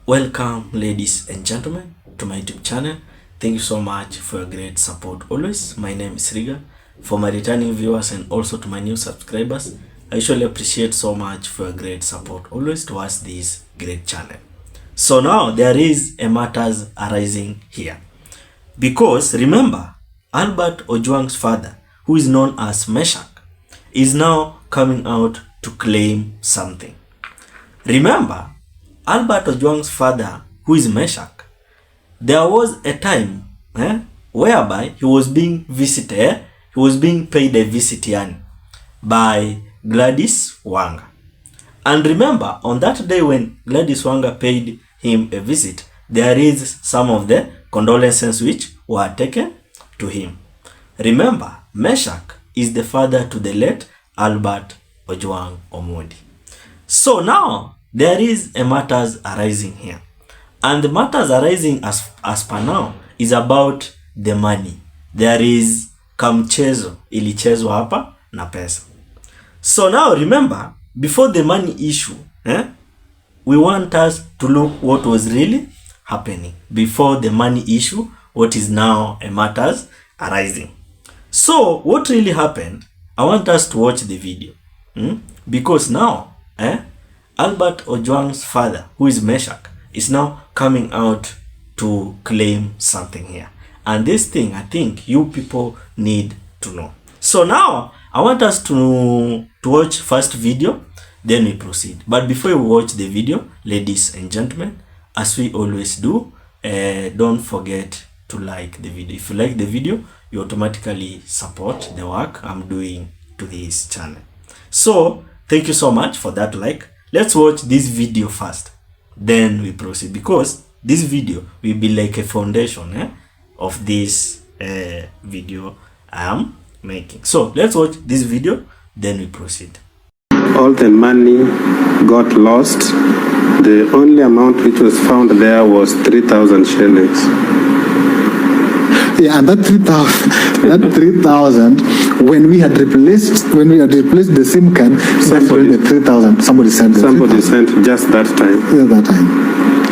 Welcome, ladies and gentlemen, to my YouTube channel. Thank you so much for your great support always. My name is Riga. For my returning viewers and also to my new subscribers, I usually appreciate so much for your great support always towards this great channel. So now there is a matters arising here. Because remember, Albert Ojwang's father, who is known as Meshach, is now coming out to claim something. Remember, Albert Ojwang's father, who is Meshach, there was a time whereby he was being visited, he was being paid a visit by Gladys Wanga. And remember, on that day when Gladys Wanga paid him a visit, there is some of the condolences which were taken to him. Remember, Meshach is the father to the late Albert Ojwang Omondi. So now, there is a matters arising here. And the matters arising as per now is about the money. There is kamchezo ilichezwa hapa na pesa. So now remember, before the money issue, we want us to look what was really happening. Before the money issue, what is now a matters arising. So what really happened, I want us to watch the video. Because now, Albert Ojwang's father, who is Meshach, is now coming out to claim something here. And this thing, I think you people need to know. So now, I want us to watch first video, then we proceed. But before we watch the video, ladies and gentlemen, as we always do, don't forget to like the video. If you like the video, you automatically support the work I'm doing to this channel. So, thank you so much for that like. Let's watch this video first, then we proceed, because this video will be like a foundation of this video I am making. So let's watch this video, then we proceed. All the money got lost. The only amount which was found there was 3,000 shillings. Yeah, and that 3,000, when we had replaced the SIM card, the 3,000, somebody sent just that time. Yeah, that time.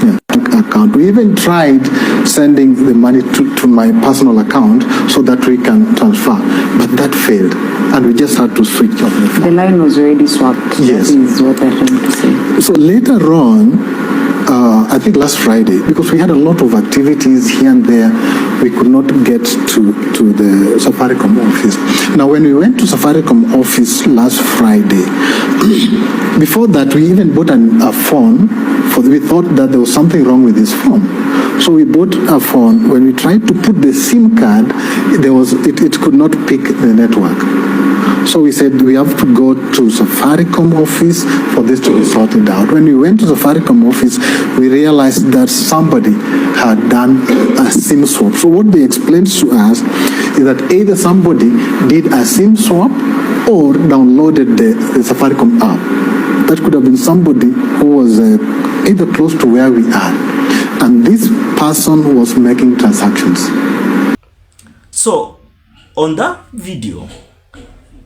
Yeah, account. We even tried sending the money to my personal account so that we can transfer, but that failed, and we just had to switch off the phone. The line was already swapped. Yes. That is what I'm trying to say. So later on, I think last Friday, because we had a lot of activities here and there, we could not get to the Safaricom office. Now, when we went to Safaricom office last Friday, before that, we even bought a phone. We thought that there was something wrong with this phone. So we bought a phone. When we tried to put the SIM card, it could not pick the network. So we said we have to go to Safaricom office for this to be sorted out. When we went to Safaricom office, we realized that somebody had done a SIM swap. So what they explained to us is that either somebody did a SIM swap or downloaded the Safaricom app. That could have been somebody who was either close to where we are. And this person was making transactions. So, on that video,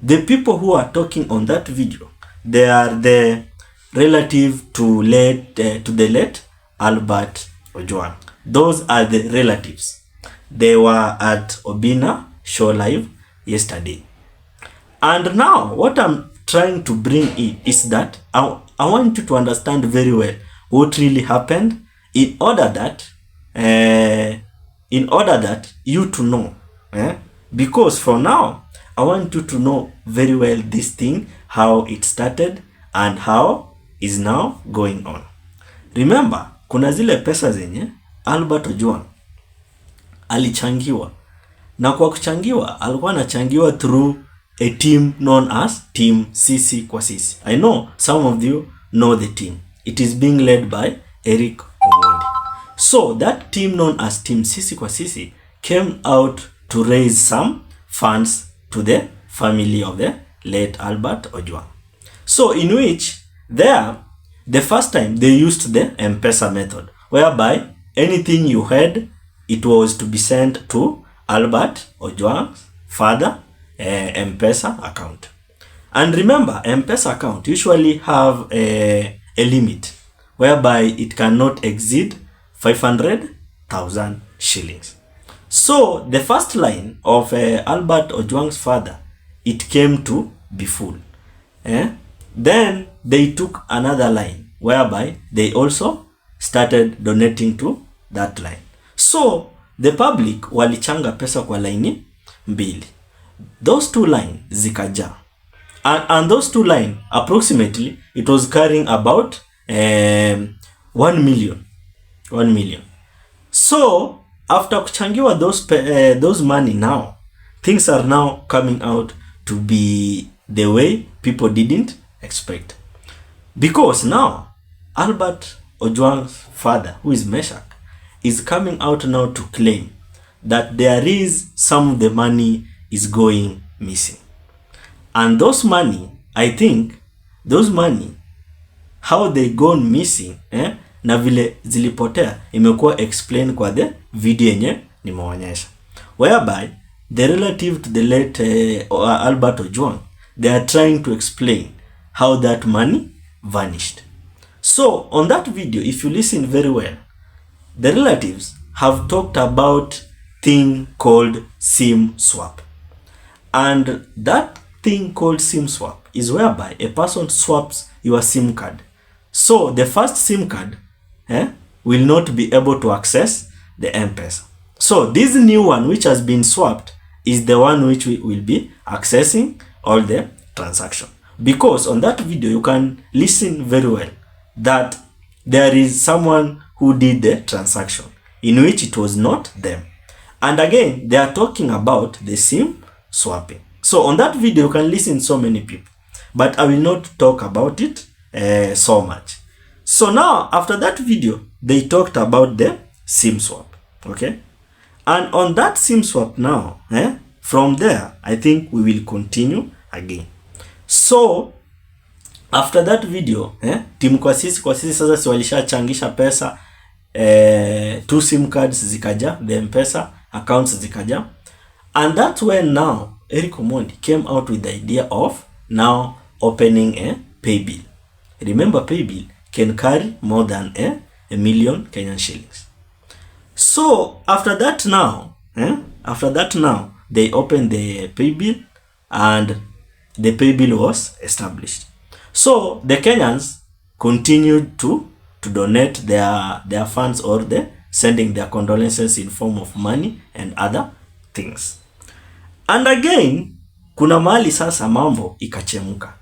the people who are talking on that video, they are the relative to the late Albert Ojwang. Those are the relatives. They were at Obina Show Live yesterday. And now, what I'm trying to bring in is that I want you to understand very well what really happened in order that you to know. Because for now, I want you to know very well this thing, how it started and how is now going on. Remember, kuna zile pesa zenye Albert Ojwang alichangiwa, na kwa kuchangiwa alikuwa anachangiwa through a team known as Team Sisi kwa Sisi. I know some of you know the team. It is being led by Eric Omondi. So that team known as Team Sisi kwa Sisi came out to raise some funds to the family of the late Albert Ojwang. So in which the first time they used the M-Pesa method, whereby anything you had, it was to be sent to Albert Ojwang's father M-Pesa account. And remember, M-Pesa account usually have a limit whereby it cannot exceed 500,000 shillings. So the first line of Albert Ojwang's father, it came to be full. Then they took another line whereby they also started donating to that line. So the public walichanga pesa kwa line mbili. Those two lines zikaja. And those two lines, approximately, it was carrying about 1 million. 1 million. So after kuchangiwa those money now, things are now coming out to be the way people didn't expect. Because now, Albert Ojwang's father, who is Meshach, is coming out now to claim that there is some of the money is going missing. And those money, I think, those money, how they gone missing, na vile zilipotea, imekuwa explain kwa the video yenye nimeonyesha. Whereby, the relative to the late Albert Ojwang, they are trying to explain how that money vanished. So, on that video, if you listen very well, the relatives have talked about thing called SIM swap. And that thing called SIM swap is whereby a person swaps your SIM card. So, the first SIM card will not be able to access the M-Pesa. So, this new one which has been swapped is the one which we will be accessing all the transaction. Because on that video, you can listen very well that there is someone who did the transaction in which it was not them. And again, they are talking about the SIM swapping. So on that video, you can listen so many people, but I will not talk about it so much. So now, after that video, they talked about the SIM swap, okay? And on that SIM swap now, from there, I think we will continue again. So, after that video, timu kwa sisi sasa si walishachangisha pesa, 2 SIM cards zikaja, the M-Pesa accounts zikaja. And that's when now, Eric Omondi came out with the idea of now opening a pay bill. Remember, pay bill can carry more than a million Kenyan shillings. So, after that now, they opened the pay bill and the pay bill was established. So the Kenyans continued to donate their funds, or the sending their condolences in form of money and other things. And again, kuna mahali sasa mambo ikachemuka.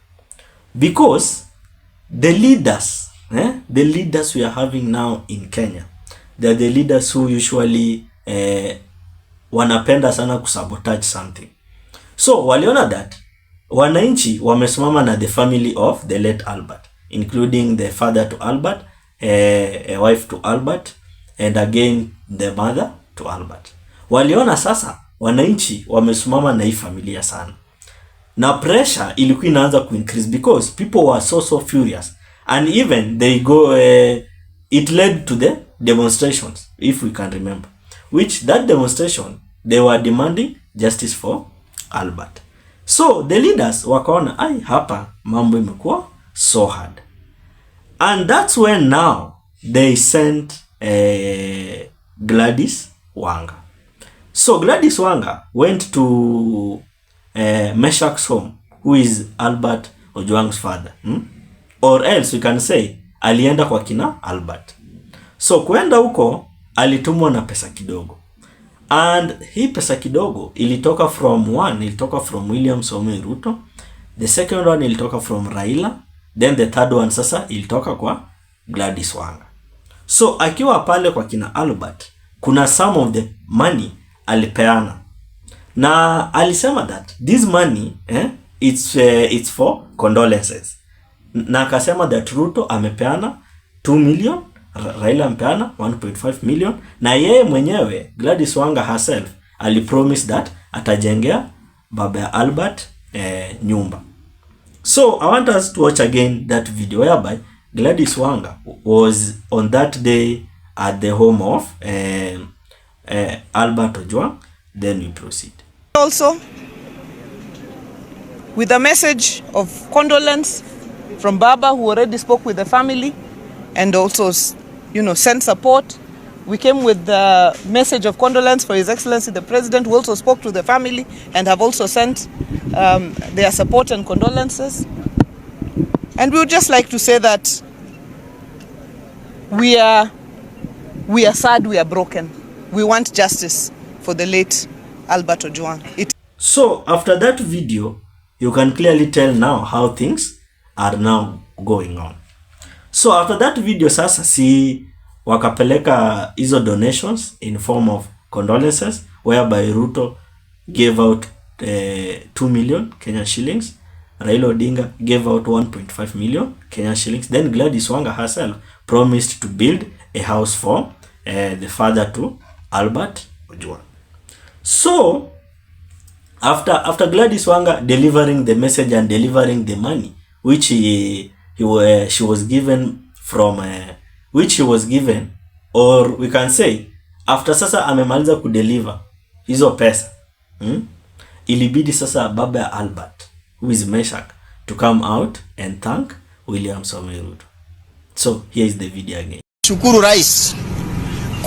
Because the leaders we are having now in Kenya, they are the leaders who usually wanapenda sana kusabotage something. So waliona that wananchi wamesimama na the family of the late Albert, including the father to Albert, a wife to Albert, and again the mother to Albert. Waliona sasa wananchi wamesimama na hii familia sana, na pressure ilikuwa inaanza increase because people were so furious, and even they go it led to the demonstrations, if we can remember, which that demonstration they were demanding justice for Albert. So the leaders wakaona hapa mambo imekuwa so hard, and that's when now they sent Gladys Wanga. So Gladys Wanga went to Meshach's home, who is Albert Ojwang's father, or else we can say alienda kwa kina Albert. So kuenda huko alitumwa na pesa kidogo, and hii pesa kidogo ilitoka from William Samoei Ruto, the second one ilitoka from Raila, then the third one sasa ilitoka kwa Gladys Wanga. So akiwa pale kwa kina Albert, kuna some of the money alipeana, na alisema that this money it's for condolences, na akasema that Ruto amepeana 2 million, Raila amepeana 1.5 million, na yeye mwenyewe Gladys Wanga herself alipromise that atajengea baba ya Albert nyumba. So I want us to watch again that video whereby Gladys Wanga was on that day at the home of Albert Ojwang. Then we proceed. Also, with a message of condolence from Baba, who already spoke with the family, and also, send support. We came with the message of condolence for His Excellency the President. We also spoke to the family and have also sent their support and condolences. And we would just like to say that we are sad, we are broken. We want justice for the late Albert Ojwang. So after that video, you can clearly tell now how things are now going on. So after that video, sasa si wakapeleka hizo donations in form of condolences, whereby Ruto gave out 2 million Kenyan shillings. Raila Odinga gave out 1.5 million Kenyan shillings. Then Gladys Wanga herself promised to build a house for the father to Albert Ojwang. So after Gladys Wanga delivering the message and delivering the money which she was given from which he was given, or we can say after sasa amemaliza kudeliver hizo pesa, ilibidi sasa baba ya Albert, who is Meshach, to come out and thank William Samoei Ruto. So here is the video again. Shukuru Rais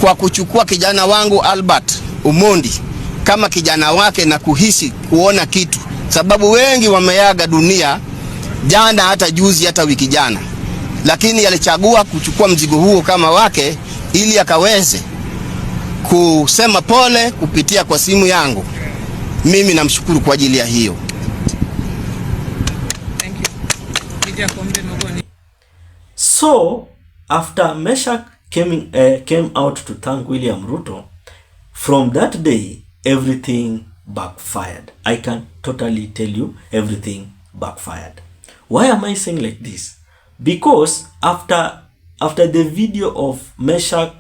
kwa kuchukua kijana wangu Albert Omondi kama kijana wake na kuhisi kuona kitu, sababu wengi wameaga dunia jana, hata juzi, hata wiki jana, lakini alichagua kuchukua mzigo huo kama wake ili akaweze kusema pole kupitia kwa simu yangu. Mimi namshukuru kwa ajili ya hiyo. Thank you. So after Meshach came out to thank William Ruto, from that day everything backfired. I can totally tell you everything backfired. Why am I saying like this? Because after the video of Meshach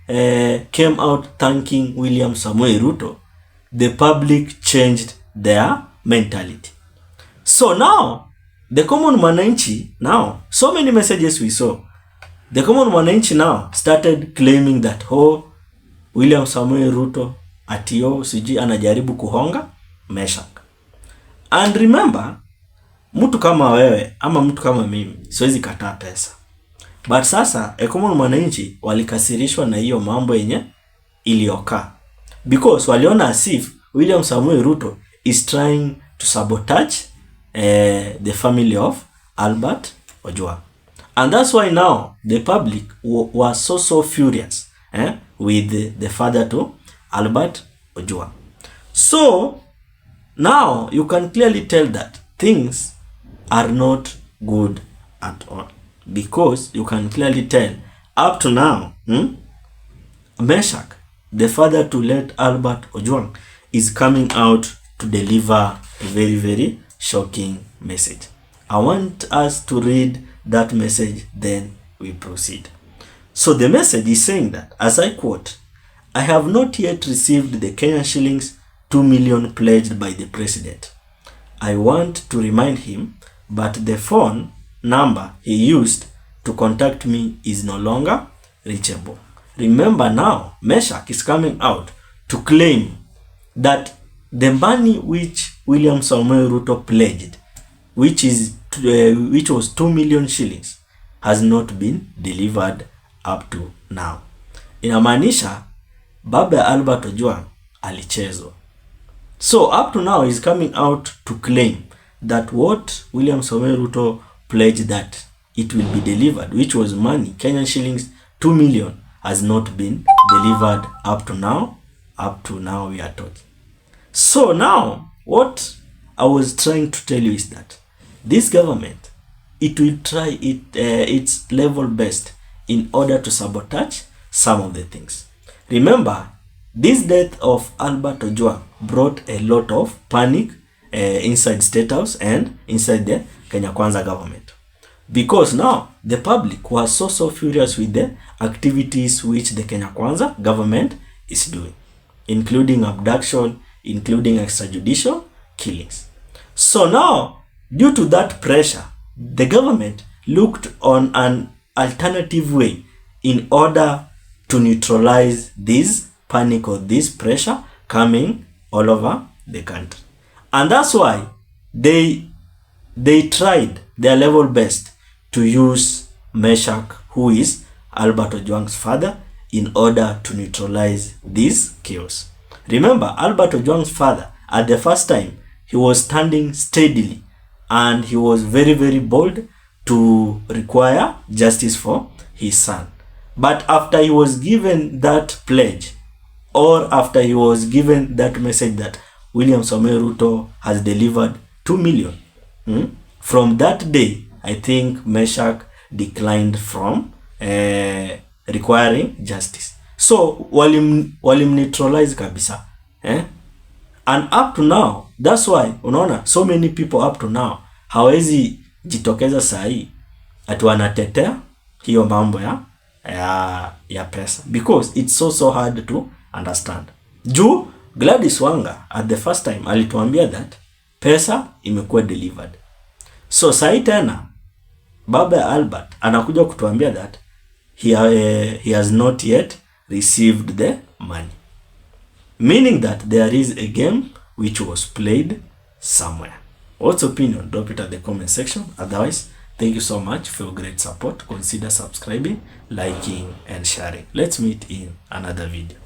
came out thanking William Samoei Ruto, the public changed their mentality. So now the common mananchi, now so many messages we saw, the common mananchi now started claiming that William Samoei Ruto atio siji anajaribu kuhonga Meshach. And remember, mtu kama wewe ama mtu kama mimi siwezi kataa pesa, but sasa common mananchi walikasirishwa na hiyo mambo yenye ilioka, because waliona as if William Samoei Ruto is trying to sabotage the family of Albert Ojwang. And that's why now the public was so furious with the father to Albert Ojwang. So now you can clearly tell that things are not good at all, because you can clearly tell up to now Meshach, the father to let Albert Ojwang, is coming out to deliver a very, very shocking message. I want us to read that message, then we proceed. So the message is saying that, as I quote, "I have not yet received the Kenyan shillings 2 million pledged by the president. I want to remind him, but the phone number he used to contact me is no longer reachable." Remember now, Meshach is coming out to claim that the money which William Samoei Ruto pledged, which was 2 million shillings, has not been delivered up to now. Inamaanisha baba Albert Ojwang alichezwa. So up to now he's coming out to claim that what William Samoei Ruto pledged that it will be delivered, which was money, Kenyan shillings 2 million, has not been delivered up to now. Up to now we are talking. So now what I was trying to tell you is that this government, it will try its level best in order to sabotage some of the things. Remember, this death of Albert Ojwang brought a lot of panic inside State House and inside the Kenya Kwanza government, because now the public was so furious with the activities which the Kenya Kwanza government is doing, including abduction, including extrajudicial killings. So now, due to that pressure, the government looked on an alternative way in order to neutralize this panic or this pressure coming all over the country. And that's why they tried their level best to use Meshach, who is Albert Ojwang's father, in order to neutralize this chaos. Remember, Albert Ojwang's father, at the first time, he was standing steadily and he was very, very bold to require justice for his son. But after he was given that pledge, or after he was given that message that William Samoei Ruto has delivered 2 million, from that day, I think Meshach declined from requiring justice. So walim neutralize kabisa. And up to now, that's why unaona so many people up to now hawezi jitokeza sahi ati wanatetea hiyo mambo ya pesa, because it's so hard to understand. Juu Gladys Wanga at the first time alituambia that pesa imekuwa delivered. So sahi tena baba ya Albert anakuja kutuambia that he has not yet received the money, meaning that there is a game which was played somewhere. What's your opinion? Drop it at the comment section. Otherwise, thank you so much for your great support. Consider subscribing, liking and sharing. Let's meet in another video.